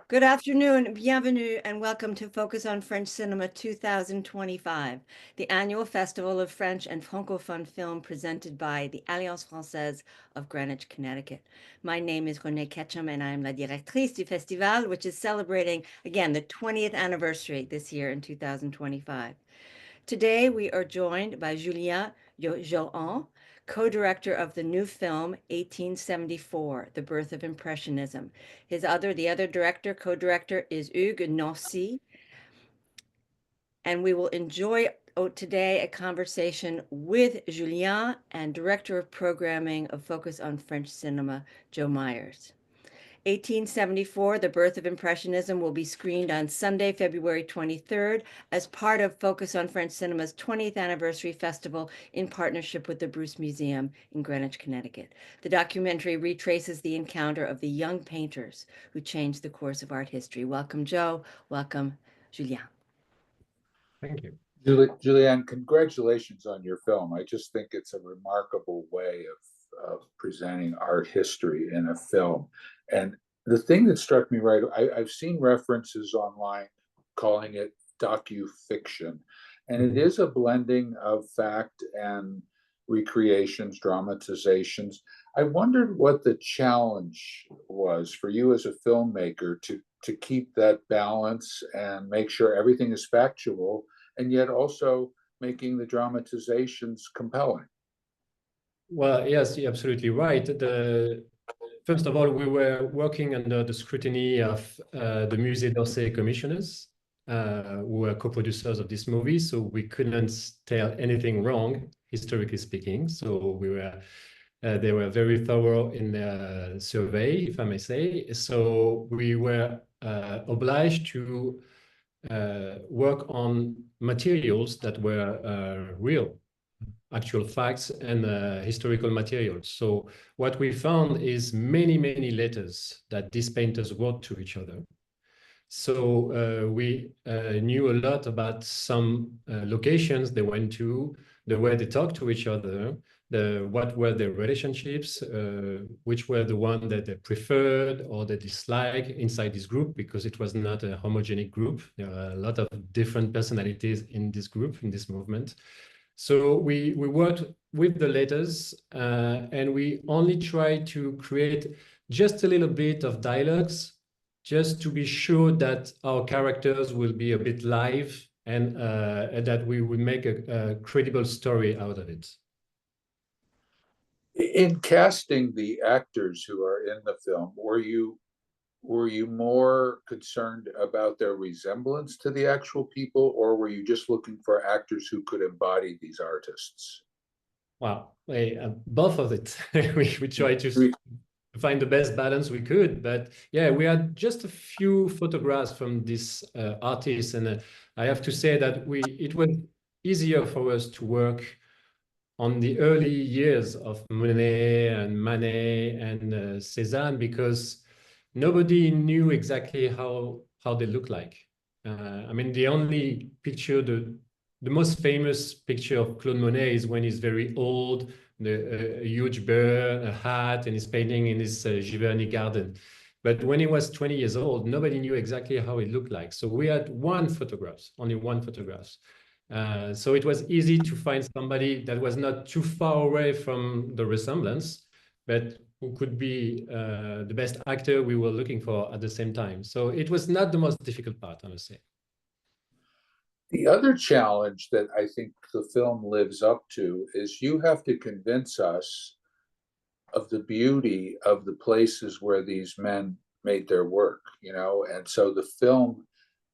Good afternoon, bienvenue, and welcome to Focus on French Cinema 2025, the annual festival of French and Francophone film presented by the Alliance Française of Greenwich, Connecticut. My name is Renée Ketchum, and I am la directrice du festival, which is celebrating, again, the 20th anniversary this year in 2025. Today, we are joined by Julien Johan, co-director of the new film 1874, The Birth of Impressionism. The other director, co-director is Hugues Nancy, and we will enjoy today a conversation with Julien and director of programming of Focus on French Cinema, Joe Myers. 1874, The Birth of Impressionism, will be screened on Sunday, February 23rd, as part of Focus on French Cinema's 20th anniversary festival in partnership with the Bruce Museum in Greenwich, Connecticut. The documentary retraces the encounter of the young painters who changed the course of art history. Welcome, Joe. Welcome, Julien. Thank you. Julien, congratulations on your film. I just think it's a remarkable way of presenting art history in a film. And the thing that struck me I've seen references online calling it docu-fiction. And it is a blending of fact and recreations, dramatizations. I wondered what the challenge was for you as a filmmaker to keep that balance and make sure everything is factual, and yet also making the dramatizations compelling. Well, yes, you're absolutely right. First of all, we were working under the scrutiny of the Musée d'Orsay commissioners, who were co-producers of this movie, so we couldn't tell anything wrong, historically speaking. So they were very thorough in their survey, if I may say. So we were obliged to work on materials that were real, actual facts and historical materials. So what we found is many letters that these painters wrote to each other. So we knew a lot about some locations they went to, the way they talked to each other, what were their relationships, which were the one that they preferred or they disliked inside this group, because it was not a homogenic group. There are a lot of different personalities in this group, in this movement. So we worked with the letters and we only tried to create just a little bit of dialogues, just to be sure that our characters will be a bit live and that we will make a credible story out of it. In casting the actors who are in the film, were you more concerned about their resemblance to the actual people, or were you just looking for actors who could embody these artists? Wow, both of it. we tried to find the best balance we could, but yeah, we had just a few photographs from this artist, and I have to say that it was easier for us to work on the early years of Monet and Manet and Cézanne, because nobody knew exactly how they look like. I mean, the only picture, the most famous picture of Claude Monet is when he's very old, a huge beard, a hat, and he's painting in his Giverny garden. But when he was 20 years old, nobody knew exactly how he looked like. So we had only one photograph. So it was easy to find somebody that was not too far away from the resemblance, but who could be the best actor we were looking for at the same time. So it was not the most difficult part, I must say. The other challenge that I think the film lives up to is you have to convince us of the beauty of the places where these men made their work, and so the film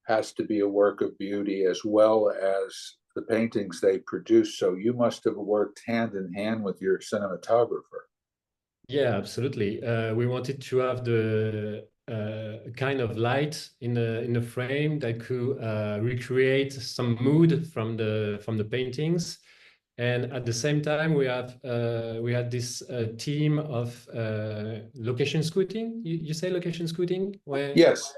has to be a work of beauty as well as the paintings they produce. So you must have worked hand in hand with your cinematographer. Yeah, absolutely. We wanted to have the kind of light in the frame that could recreate some mood from the paintings, and at the same time we had this team of location scouting. You say location scouting? Yes.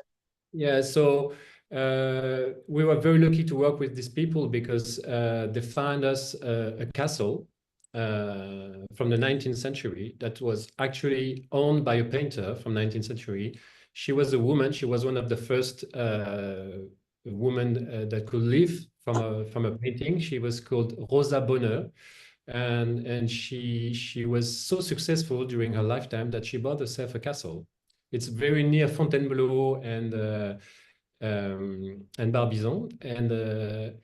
Yeah. So we were very lucky to work with these people because they found us a castle from the 19th century that was actually owned by a painter from 19th century. She was a woman. She was one of the first women that could live from a painting. She was called Rosa Bonheur, and she was so successful during her lifetime that she bought herself a castle. It's very near Fontainebleau and Barbizon, and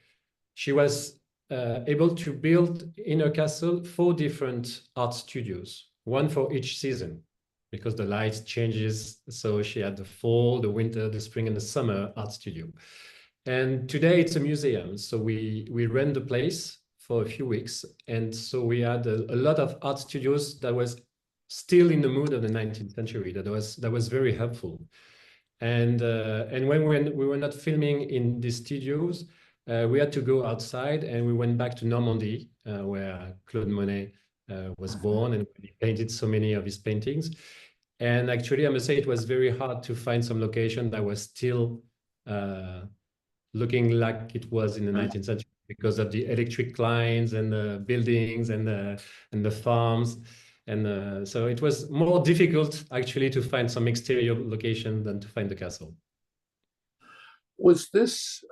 she was able to build in her castle 4 different art studios, one for each season, because the light changes. So she had the fall, the winter, the spring, and the summer art studio. And today it's a museum. So we rent the place for a few weeks. And so we had a lot of art studios that was still in the mood of the 19th century. That was very helpful. And when we were not filming in the studios, we had to go outside, and we went back to Normandy, where Claude Monet was born, and he painted so many of his paintings. And actually, I must say it was very hard to find some location that was still looking like it was in the 19th century, because of the electric lines and the buildings and the farms. And so it was more difficult actually to find some exterior location than to find the castle. Was this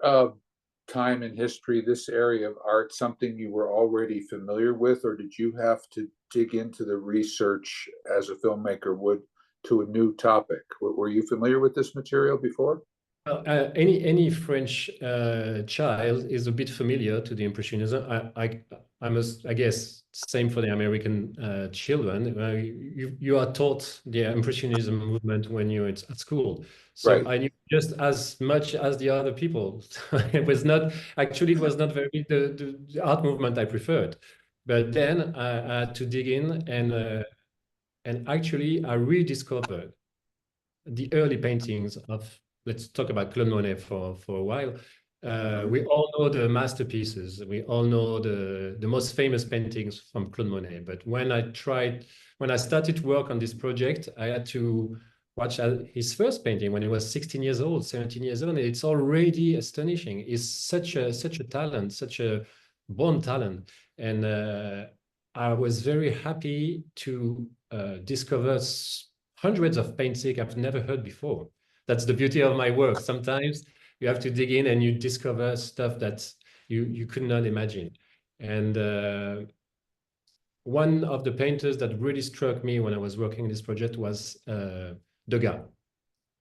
time in history, this area of art, something you were already familiar with, or did you have to dig into the research as a filmmaker would to a new topic? Were you familiar with this material before? Any French child is a bit familiar to the Impressionism. I guess same for the American children. You are taught the Impressionism movement when you're at school. So Right. I knew just as much as the other people. It was not very the art movement I preferred. But then I had to dig in, and actually I rediscovered the early paintings of, let's talk about Claude Monet for a while. We all know the masterpieces. We all know the most famous paintings from Claude Monet. But when I started to work on this project, I had to watch his first painting when he was 16 years old, 17 years old. And it's already astonishing. He's such a talent, such a born talent. And I was very happy to discover hundreds of paintings I've never heard before. That's the beauty of my work. Sometimes you have to dig in and you discover stuff that you could not imagine. And one of the painters that really struck me when I was working on this project was Degas.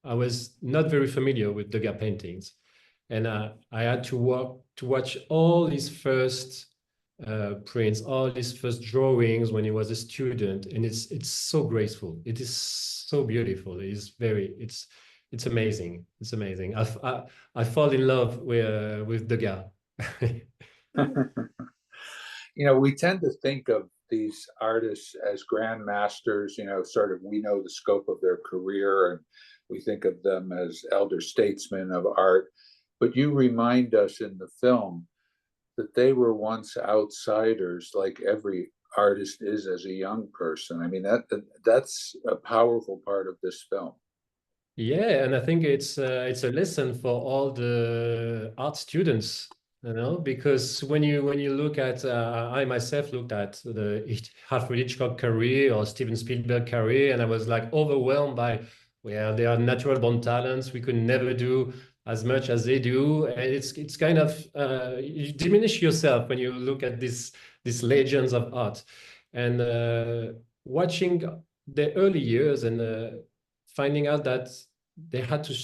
I was not very familiar with Degas paintings, and I had to watch all his first prints, all his first drawings when he was a student, and it's so graceful. It is so beautiful. It's amazing. It's amazing. I fall in love with Degas. We tend to think of these artists as grandmasters, sort of we know the scope of their career and we think of them as elder statesmen of art. But you remind us in the film that they were once outsiders, like every artist is as a young person. I mean, that's a powerful part of this film. Yeah, and I think it's a lesson for all the art students, because when you look at, I myself looked at the Alfred Hitchcock career or Steven Spielberg career, and I was like overwhelmed by, well, they are natural born talents. We could never do as much as they do, and it's kind of you diminish yourself when you look at these legends of art, and watching the early years and finding out that they had to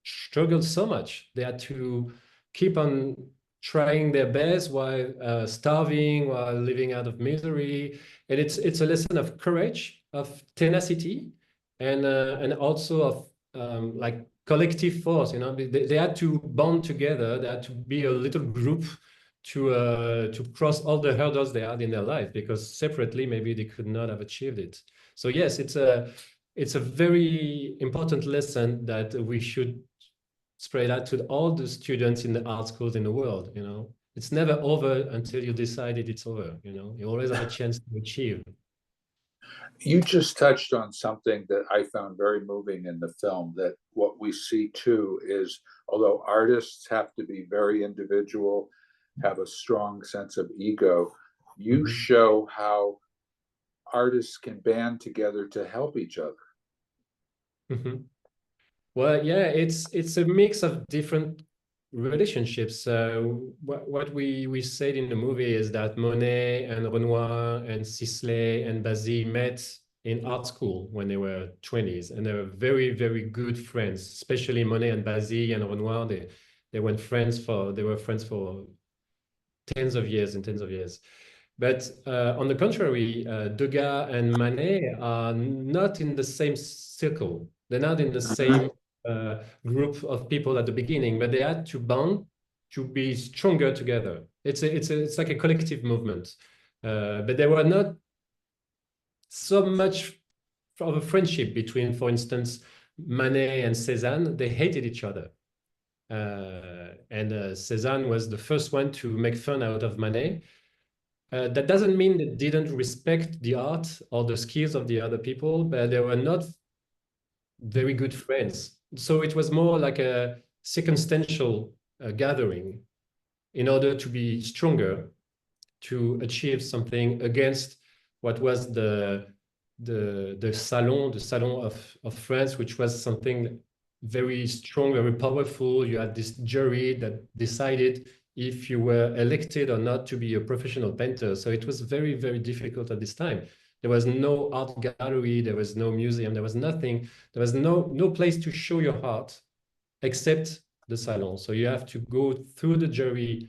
struggle so much. They had to keep on trying their best while starving, while living out of misery. And it's a lesson of courage, of tenacity, and also of like collective force. They had to bond together. They had to be a little group to cross all the hurdles they had in their life, because separately maybe they could not have achieved it. So yes, it's a very important lesson that we should spread out to all the students in the art schools in the world. It's never over until you decided it's over. You always have a chance to achieve. You just touched on something that I found very moving in the film, that what we see too is, although artists have to be very individual, have a strong sense of ego, you show how artists can band together to help each other. Well, yeah, it's a mix of different relationships. What we said in the movie is that Monet and Renoir and Sisley and Basile met in art school when they were 20s, and they were very, very good friends, especially Monet and Basile and Renoir. They were friends for tens of years and tens of years. But on the contrary, Degas and Manet are not in the same circle. They're not in the same group of people at the beginning, but they had to bond to be stronger together. It's like a collective movement. But there were not so much of a friendship between, for instance, Manet and Cézanne. They hated each other. And Cézanne was the first one to make fun out of Manet. That doesn't mean they didn't respect the art or the skills of the other people, but they were not very good friends. So it was more like a circumstantial gathering in order to be stronger, to achieve something against what was the salon of France, which was something very strong, very powerful. You had this jury that decided if you were elected or not to be a professional painter. So it was very, very difficult at this time. There was no art gallery, there was no museum, there was nothing. There was no place to show your art except the salon. So you have to go through the jury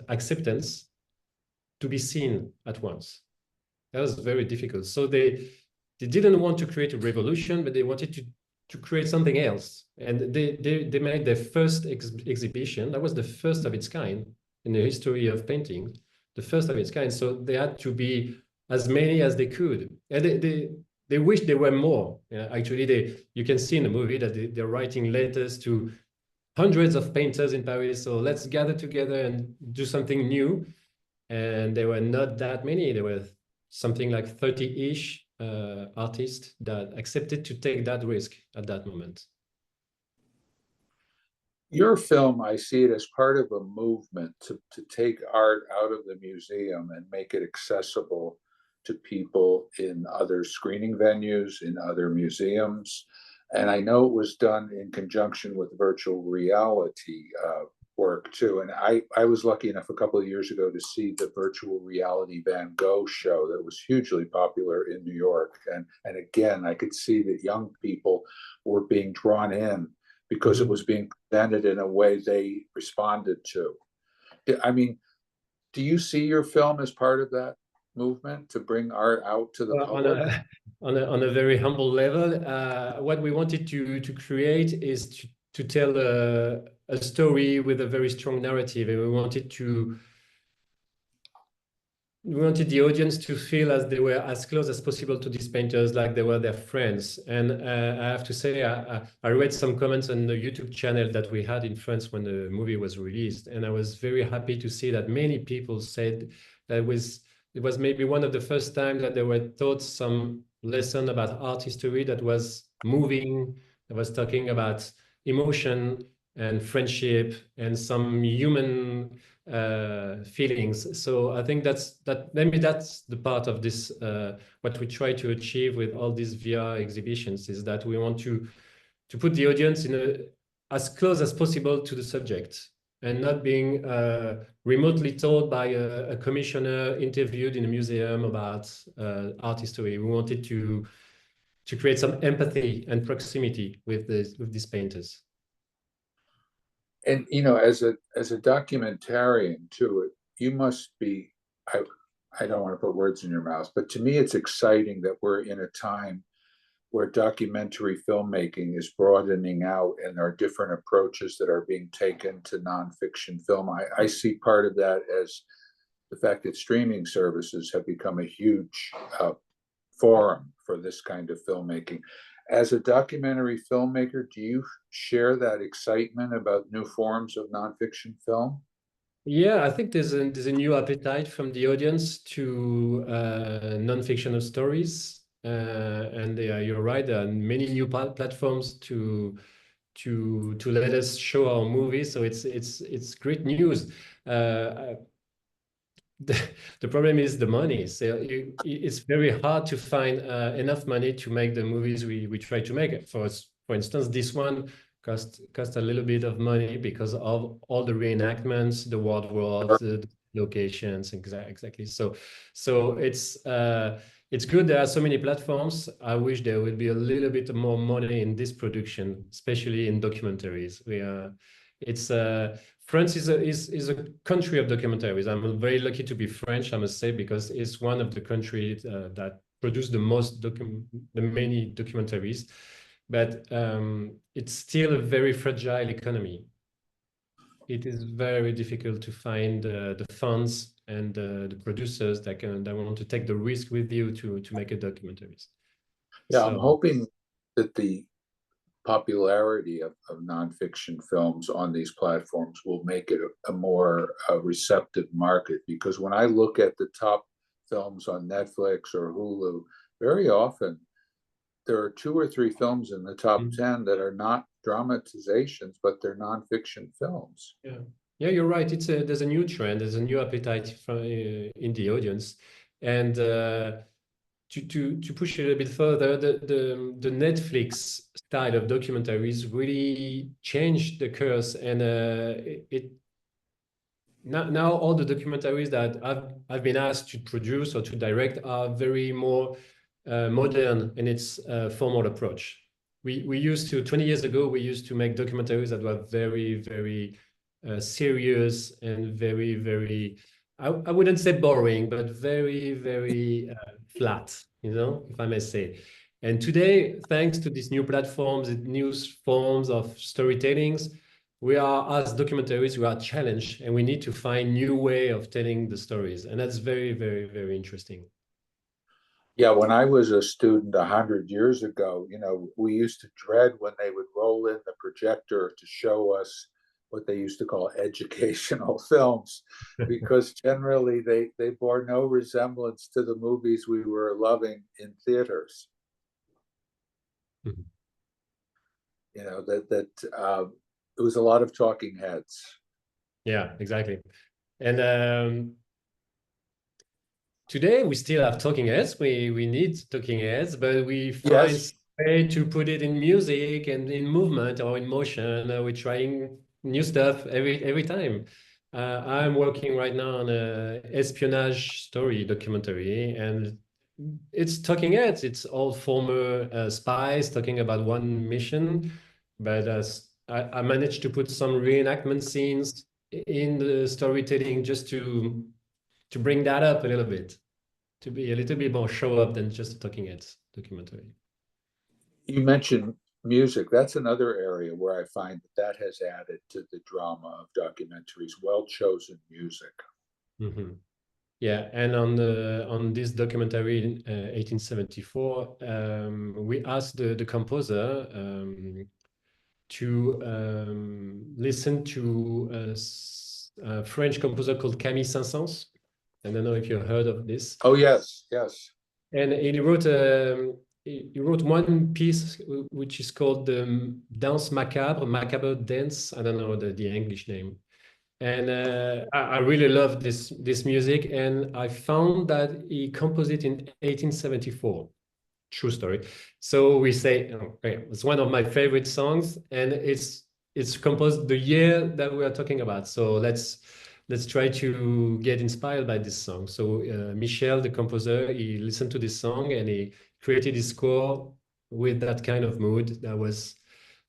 acceptance to be seen at once. That was very difficult. So they didn't want to create a revolution, but they wanted to create something else. And they made their first exhibition. That was the first of its kind in the history of painting, the first of its kind. So they had to be as many as they could. And they wish there were more. Actually, you can see in the movie that they're writing letters to hundreds of painters in Paris. So let's gather together and do something new. And there were not that many. There were something like 30-ish artists that accepted to take that risk at that moment. Your film, I see it as part of a movement to take art out of the museum and make it accessible to people in other screening venues, in other museums. And I know it was done in conjunction with virtual reality work too. And I was lucky enough a couple of years ago to see the virtual reality Van Gogh show that was hugely popular in New York. And again, I could see that young people were being drawn in because it was being presented in a way they responded to. I mean, do you see your film as part of that movement to bring art out to the public? On a very humble level, what we wanted to create is to tell a story with a very strong narrative, and we wanted the audience to feel as they were as close as possible to these painters, like they were their friends. And I have to say, I read some comments on the YouTube channel that we had in France when the movie was released, and I was very happy to see that many people said that it was maybe one of the first times that they were taught some lesson about art history that was moving, that was talking about emotion and friendship and some human feelings. So I think maybe that's the part of this what we try to achieve with all these VR exhibitions, is that we want to put the audience as close as possible to the subject and not being remotely told by a commissioner interviewed in a museum about art history. We wanted to create some empathy and proximity with these painters. And as a documentarian too, you must be. I don't want to put words in your mouth, but to me, it's exciting that we're in a time where documentary filmmaking is broadening out, and there are different approaches that are being taken to nonfiction film. I see part of that as the fact that streaming services have become a huge forum for this kind of filmmaking. As a documentary filmmaker, do you share that excitement about new forms of nonfiction film? Yeah, I think there's a new appetite from the audience to non-fictional stories, and you're right. There are many new platforms to let us show our movies. So it's great news. The problem is the money. So it's very hard to find enough money to make the movies we try to make. For For instance, this one cost a little bit of money because of all the reenactments, the wardrobes, the locations, exactly. So it's good. There are so many platforms. I wish there would be a little bit more money in this production, especially in documentaries. France is a country of documentaries. I'm very lucky to be French, I must say, because it's one of the countries that produce the many documentaries. But it's still a very fragile economy. It is very difficult to find the funds and the producers that want to take the risk with you to make a documentaries. Yeah, I'm hoping that the popularity of nonfiction films on these platforms will make it a more receptive market. Because when I look at the top films on Netflix or Hulu, very often there are 2 or 3 films in the top 10 that are not dramatizations, but they're nonfiction films. Yeah, you're right. There's a new trend. There's a new appetite in the audience, and to push it a bit further, the Netflix style of documentaries really changed the course, and now all the documentaries that I've been asked to produce or to direct are very more modern in its formal approach. We used to 20 years ago we used to make documentaries that were very, very serious and very, very I wouldn't say boring, but very, very flat, if I may say. And today, thanks to these new platforms, new forms of storytellings, we are, as documentaries, we are challenged, and we need to find new way of telling the stories. And that's very, very, very interesting. Yeah, when I was a student 100 years ago, we used to dread when they would roll in the projector to show us what they used to call educational films, because generally they bore no resemblance to the movies we were loving in theaters. Mm-hmm. It was a lot of talking heads. Yeah, exactly. And today we still have talking heads. We need talking heads, but we find a way to put it in music and in movement or in motion. We're trying new stuff every time. I'm working right now on a espionage story documentary, and it's talking heads. It's all former spies talking about one mission, but I managed to put some reenactment scenes in the storytelling just to bring that up a little bit, to be a little bit more show up than just a talking heads documentary. You mentioned music. That's another area where I find that has added to the drama of documentaries, well-chosen music. Mm-hmm. Yeah, and on this documentary in 1874, we asked the composer to listen to a French composer called Camille Saint-Saëns. I don't know if you heard of this. Oh, yes. And he wrote one piece which is called the Danse Macabre Dance. I don't know the English name. And I really love this music, and I found that he composed it in 1874. True story. So we say, okay, it's one of my favorite songs, and it's composed the year that we are talking about. So let's try to get inspired by this song. So Michel, the composer, he listened to this song and he created his score with that kind of mood that was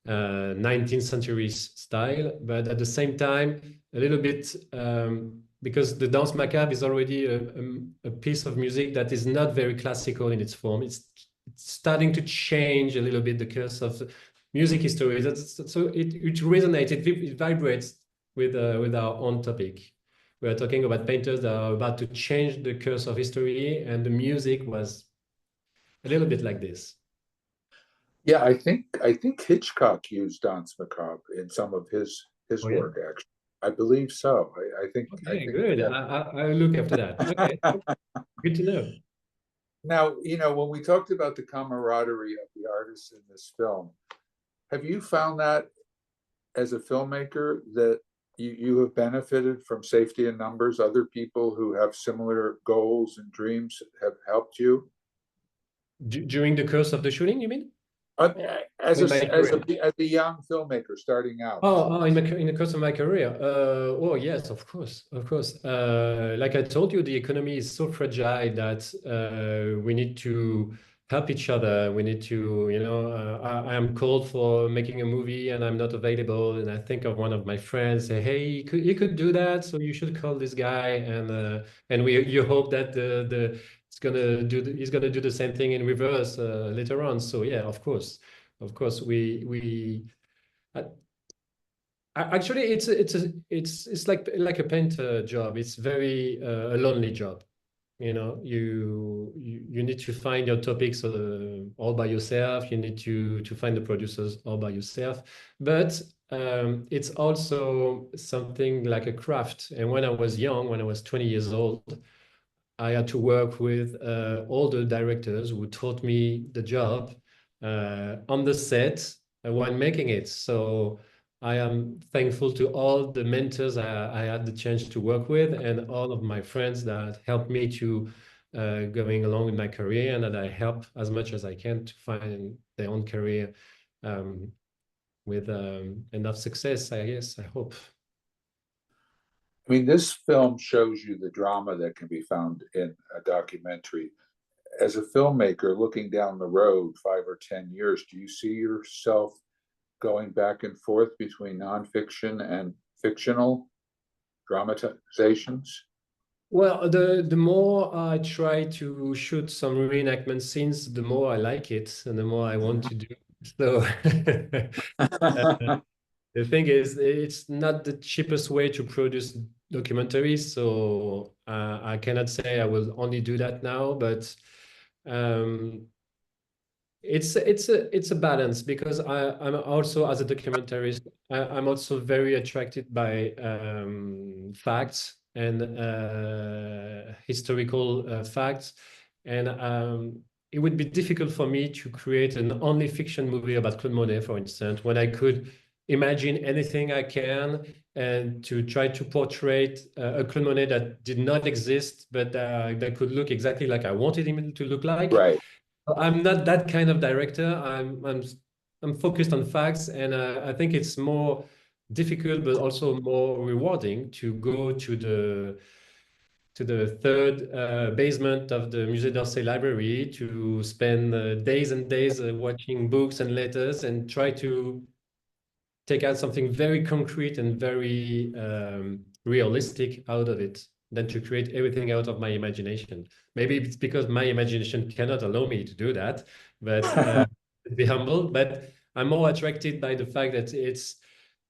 19th century style, but at the same time a little bit because the Danse Macabre is already a piece of music that is not very classical in its form. It's starting to change a little bit the course of music history. So it resonates, it vibrates with our own topic. We are talking about painters that are about to change the course of history, and the music was a little bit like this. Yeah, I think Hitchcock used Danse Macabre in some of his work, actually. I believe so. I think. Okay, good. I'll look after that. Okay, good to know. Now, when we talked about the camaraderie of the artists in this film, have you found that as a filmmaker that you have benefited from safety in numbers? Other people who have similar goals and dreams have helped you? During the course of the shooting, you mean? As in my career. as a young filmmaker starting out. In the course of my career. Oh, yes, of course, of course. Like I told you, the economy is so fragile that we need to help each other. We need to, I am called for making a movie and I'm not available. And I think of one of my friends, say, hey, you could do that, so you should call this guy. And you hope that he's gonna do the same thing in reverse later on. So yeah, of course, we. Actually, it's like a painter job. It's very a lonely job. You need to find your topics all by yourself. You need to find the producers all by yourself. But it's also something like a craft. And when I was young, when I was 20 years old, I had to work with all the directors who taught me the job on the set while making it. So I am thankful to all the mentors I had the chance to work with and all of my friends that helped me to going along with my career and that I help as much as I can to find their own career with enough success, I guess, I hope. I mean, this film shows you the drama that can be found in a documentary. As a filmmaker, looking down the road 5 or 10 years, do you see yourself going back and forth between nonfiction and fictional dramatizations? Well, the more I try to shoot some reenactment scenes, the more I like it and the more I want to do. So the thing is, it's not the cheapest way to produce documentaries. So I cannot say I will only do that now, but um, it's a balance because I'm also as a documentarist I'm also very attracted by facts and historical facts, and it would be difficult for me to create an only fiction movie about Claude Monet, for instance, when I could imagine anything I can and to try to portray a Claude Monet that did not exist but that could look exactly like I wanted him to look like. Right. I'm not that kind of director. I'm focused on facts, and I think it's more difficult, but also more rewarding to go to the third basement of the Musée d'Orsay library to spend days and days watching books and letters and try to take out something very concrete and very realistic out of it than to create everything out of my imagination. Maybe it's because my imagination cannot allow me to do that, but be humble. But I'm more attracted by the fact that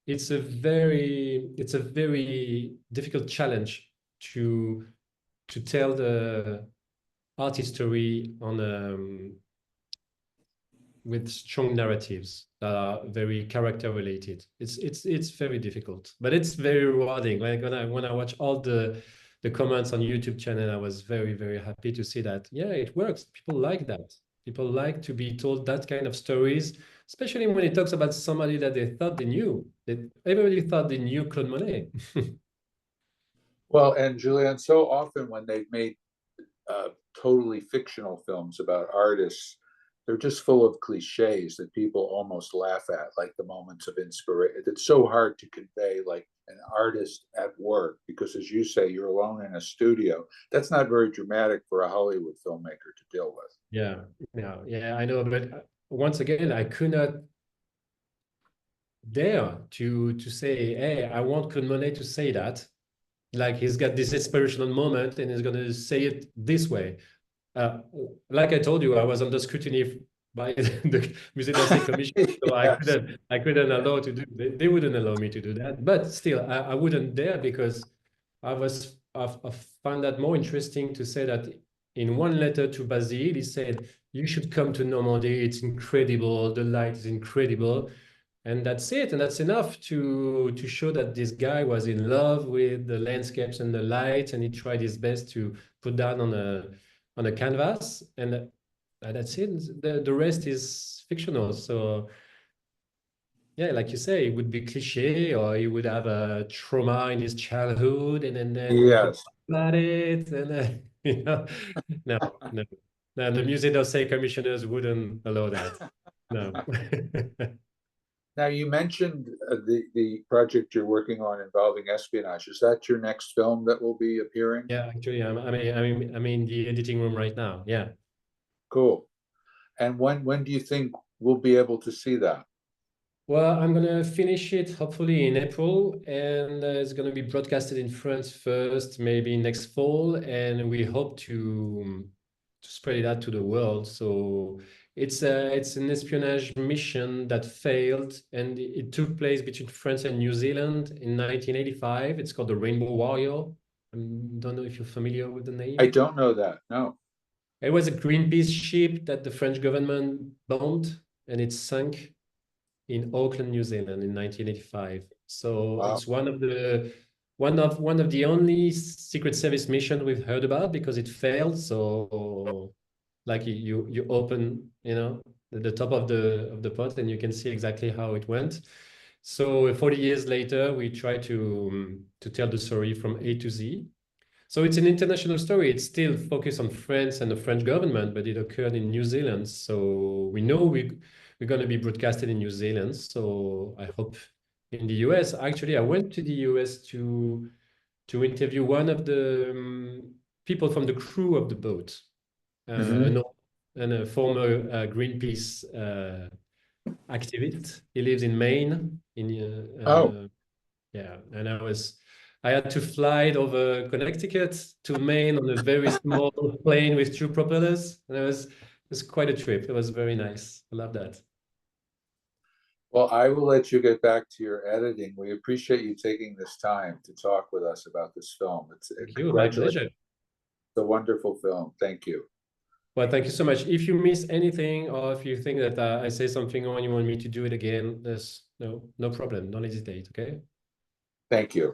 it's a very difficult challenge to tell the art history on with strong narratives that are very character related. It's very difficult, but it's very rewarding. Like when I watch all the comments on YouTube channel, I was very happy to see that yeah, it works. People like that. People like to be told that kind of stories, especially when it talks about somebody that they thought they knew. That everybody thought they knew Claude Monet. Well, and Julien, so often when they've made totally fictional films about artists, they're just full of cliches that people almost laugh at, like the moments of inspiration. It's so hard to convey like an artist at work because, as you say, you're alone in a studio. That's not very dramatic for a Hollywood filmmaker to deal with. Yeah, I know, but once again, I could not dare to say, hey, I want Claude Monet to say that. Like he's got this inspirational moment and he's gonna say it this way. Like I told you, I was under scrutiny by the Musée d'Orsay Commission, so Yes. I couldn't allow to do. They wouldn't allow me to do that. But still, I wouldn't dare because I found that more interesting to say that in one letter to Basile, he said, "You should come to Normandy. It's incredible. The light is incredible." And that's it, and that's enough to show that this guy was in love with the landscapes and the light, and he tried his best to put that on a canvas, and that's it. The rest is fictional. So yeah, like you say, it would be cliche, or he would have a trauma in his childhood, and then he would Yes. about it, and you know, no, no, no. The Musée d'Orsay commissioners wouldn't allow that. No. Now, you mentioned the project you're working on involving espionage. Is that your next film that will be appearing? Yeah, actually, I'm in the editing room right now. Yeah. Cool. And when do you think we'll be able to see that? Well, I'm gonna finish it hopefully in April, and it's gonna be broadcasted in France first, maybe next fall, and we hope to spread it out to the world. So it's an espionage mission that failed, and it took place between France and New Zealand in 1985. It's called the Rainbow Warrior. I don't know if you're familiar with the I name. don't know that. No. It was a Greenpeace ship that the French government bombed, and it sank in Auckland, New Zealand in 1985. So Wow. it's one of the only Secret Service missions we've heard about because it failed. So like you open, the top of the pot and you can see exactly how it went. So 40 years later, we try to tell the story from A to Z. So it's an international story. It's still focused on France and the French government, but it occurred in New Zealand. So we know we're going to be broadcasted in New Zealand. So I hope in the US. Actually, I went to the US to interview one of the people from the crew of the boat, Mhm. and a former Greenpeace activist. He lives in Maine. Oh, Yeah, and I had to fly it over Connecticut to Maine on a very small plane with two propellers, and it was quite a trip. It was very nice. I love that. well, I will let you get back to your editing. We appreciate you taking this time to talk with us about this film. It's Thank you. My congratulations. pleasure. It's a wonderful film. Thank you. Well, thank you so much. If you miss anything, or if you think that I say something wrong and you want me to do it again, there's no problem. Don't hesitate. Okay. Thank you.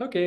Okay.